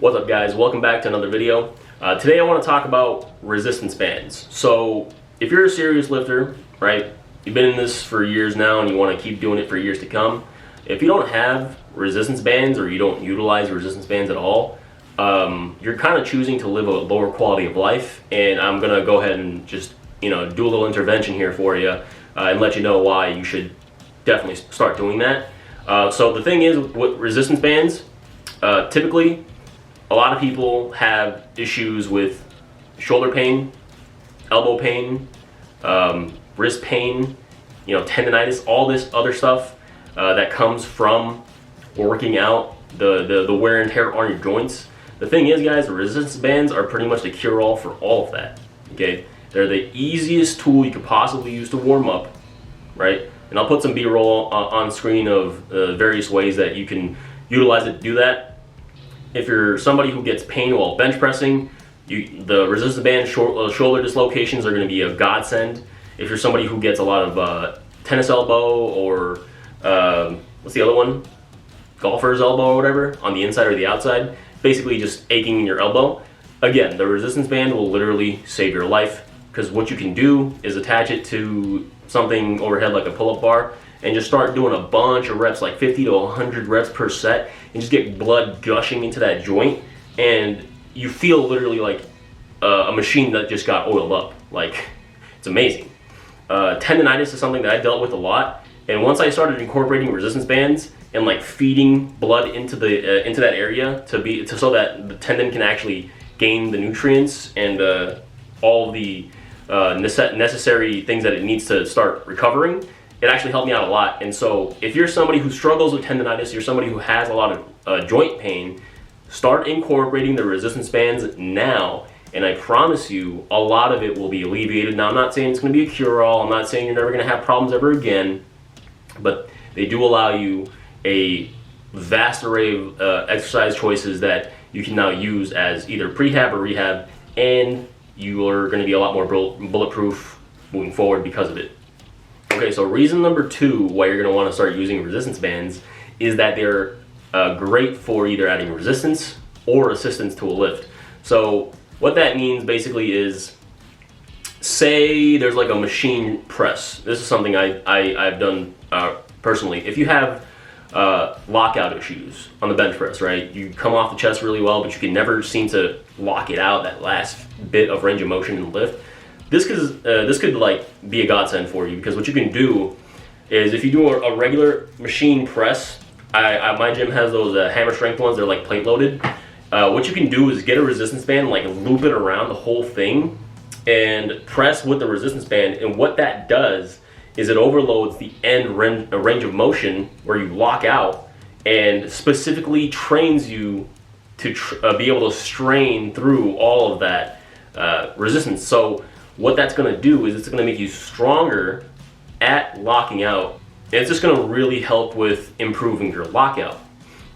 What's up, guys? Welcome back to another video. Today I want to talk about resistance bands. So if you're a serious lifter, right, you've been in this for years now and you want to keep doing it for years to come, if you don't have resistance bands or you don't utilize resistance bands at all, you're kind of choosing to live a lower quality of life. And I'm going to go ahead and just do a little intervention here for you and let you know why you should definitely start doing that. So the thing is, with resistance bands, typically a lot of people have issues with shoulder pain, elbow pain, wrist pain, tendonitis, all this other stuff that comes from working out, the wear and tear on your joints. The thing is, guys, resistance bands are pretty much the cure-all for all of that. Okay, they're the easiest tool you could possibly use to warm up, right? And I'll put some B-roll on screen of various ways that you can utilize it to do that. If you're somebody who gets pain while bench pressing, the resistance band shoulder dislocations are going to be a godsend. If you're somebody who gets a lot of tennis elbow or what's the other one? Golfer's elbow or whatever, on the inside or the outside, basically just aching in your elbow. Again, the resistance band will literally save your life, because what you can do is attach it to something overhead like a pull-up bar and just start doing a bunch of reps, like 50 to 100 reps per set, and just get blood gushing into that joint, and you feel literally like a machine that just got oiled up. Like, it's amazing. Tendonitis is something that I dealt with a lot, and once I started incorporating resistance bands and like feeding blood into that area so that the tendon can actually gain the nutrients and all the necessary things that it needs to start recovering, it actually helped me out a lot. And so if you're somebody who struggles with tendonitis, you're somebody who has a lot of joint pain, start incorporating the resistance bands now, and I promise you a lot of it will be alleviated. Now, I'm not saying it's going to be a cure-all, I'm not saying you're never going to have problems ever again, but they do allow you a vast array of exercise choices that you can now use as either prehab or rehab, and you are going to be a lot more bulletproof moving forward because of it. Okay, so reason number 2 why you're going to want to start using resistance bands is that they're great for either adding resistance or assistance to a lift. So what that means basically is, say there's like a machine press. This is something I've done personally. If you have lockout issues on the bench press, right? You come off the chest really well, but you can never seem to lock it out, that last bit of range of motion in the lift. This could like be a godsend for you, because what you can do is, if you do a regular machine press, my gym has those hammer strength ones. They're like plate loaded. What you can do is get a resistance band, like loop it around the whole thing, and press with the resistance band. And what that does is it overloads the end range of motion where you lock out, and specifically trains you to be able to strain through all of that resistance. So what that's going to do is it's going to make you stronger at locking out, and it's just going to really help with improving your lockout.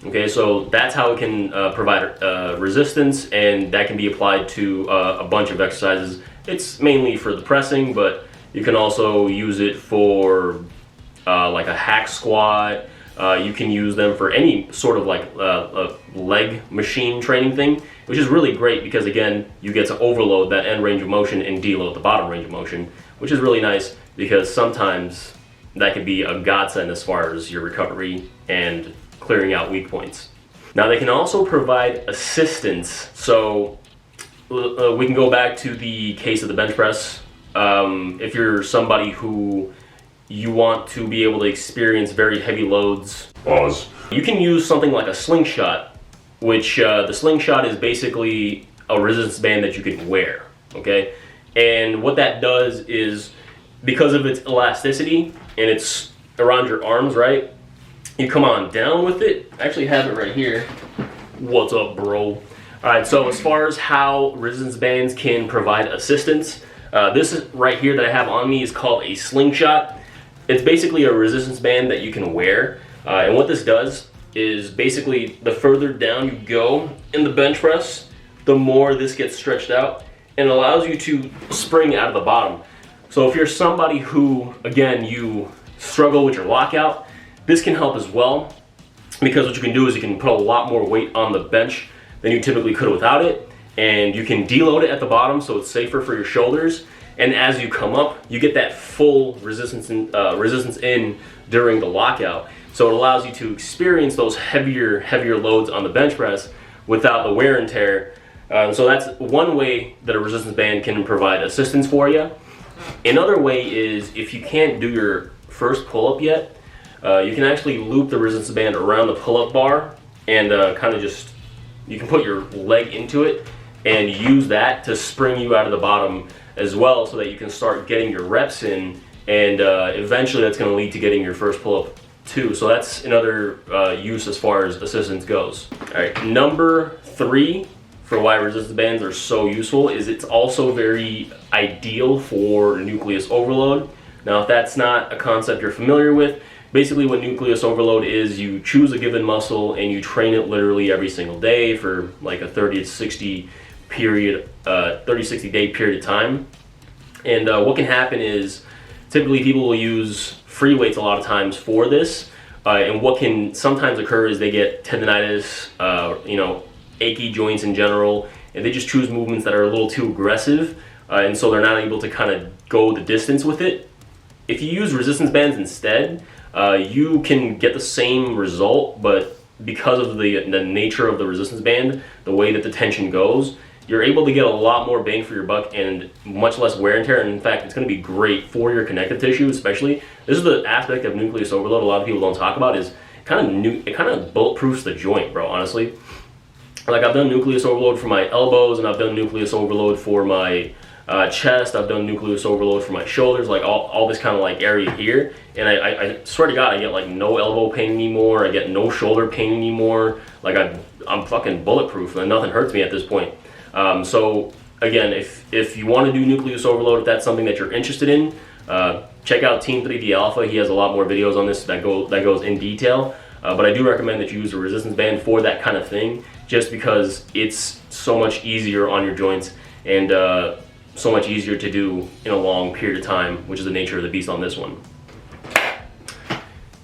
Okay, so that's how it can provide resistance, and that can be applied to a bunch of exercises. It's mainly for the pressing, but you can also use it for like a hack squat. You can use them for any sort of like a leg machine training thing, which is really great because, again, you get to overload that end range of motion and deload the bottom range of motion, which is really nice because sometimes that could be a godsend as far as your recovery and clearing out weak points. Now, they can also provide assistance. So we can go back to the case of the bench press. If you're somebody who you want to be able to experience very heavy loads, you can use something like a slingshot, which the slingshot is basically a resistance band that you can wear, okay? And what that does is, because of its elasticity and it's around your arms, right? You come on down with it. I actually have it right here. What's up, bro? All right, so as far as how resistance bands can provide assistance, this is right here that I have on me is called a slingshot. It's basically a resistance band that you can wear, and what this does is, basically, the further down you go in the bench press, the more this gets stretched out and allows you to spring out of the bottom. So if you're somebody who, again, you struggle with your lockout, this can help as well, because what you can do is you can put a lot more weight on the bench than you typically could without it. And you can deload it at the bottom so it's safer for your shoulders. And as you come up, you get that full resistance in during the lockout. So it allows you to experience those heavier loads on the bench press without the wear and tear. So that's one way that a resistance band can provide assistance for you. Another way is if you can't do your first pull-up yet, you can actually loop the resistance band around the pull-up bar and kind of just, you can put your leg into it and use that to spring you out of the bottom as well, so that you can start getting your reps in, and eventually that's going to lead to getting your first pull-up too. So that's another use as far as assistance goes. All right, number 3 for why resistance bands are so useful is it's also very ideal for nucleus overload. Now, if that's not a concept you're familiar with, basically what nucleus overload is, you choose a given muscle and you train it literally every single day for like a 30 to 60 day period of time. And what can happen is typically people will use free weights a lot of times for this, and what can sometimes occur is they get tendonitis, achy joints in general, and they just choose movements that are a little too aggressive, and so they're not able to kind of go the distance with it. If you use resistance bands instead, you can get the same result, but because of the nature of the resistance band, the way that the tension goes, you're able to get a lot more bang for your buck and much less wear and tear. And in fact, it's going to be great for your connective tissue, especially. This is the aspect of nucleus overload a lot of people don't talk about, is it kind of bulletproofs the joint, bro, honestly. Like, I've done nucleus overload for my elbows, and I've done nucleus overload for my chest. I've done nucleus overload for my shoulders, like all this kind of like area here. And I swear to God, I get like no elbow pain anymore. I get no shoulder pain anymore. Like, I'm fucking bulletproof, and nothing hurts me at this point. So again, if you want to do nucleus overload, if that's something that you're interested in, check out Team 3D Alpha. He has a lot more videos on this that goes in detail. But I do recommend that you use a resistance band for that kind of thing, just because it's so much easier on your joints and so much easier to do in a long period of time, which is the nature of the beast on this one.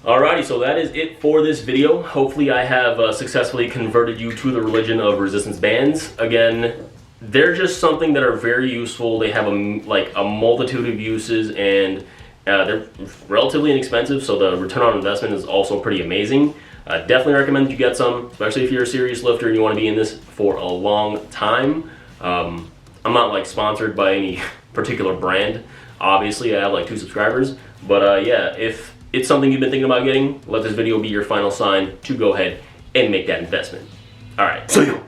Alrighty, so that is it for this video. Hopefully I have successfully converted you to the religion of resistance bands. Again, they're just something that are very useful. They have a multitude of uses, and they're relatively inexpensive, so the return on investment is also pretty amazing. Definitely recommend that you get some, especially if you're a serious lifter and you want to be in this for a long time. I'm not like sponsored by any particular brand. Obviously, I have like 2 subscribers, but yeah, if it's something you've been thinking about getting, let this video be your final sign to go ahead and make that investment. All right, see you.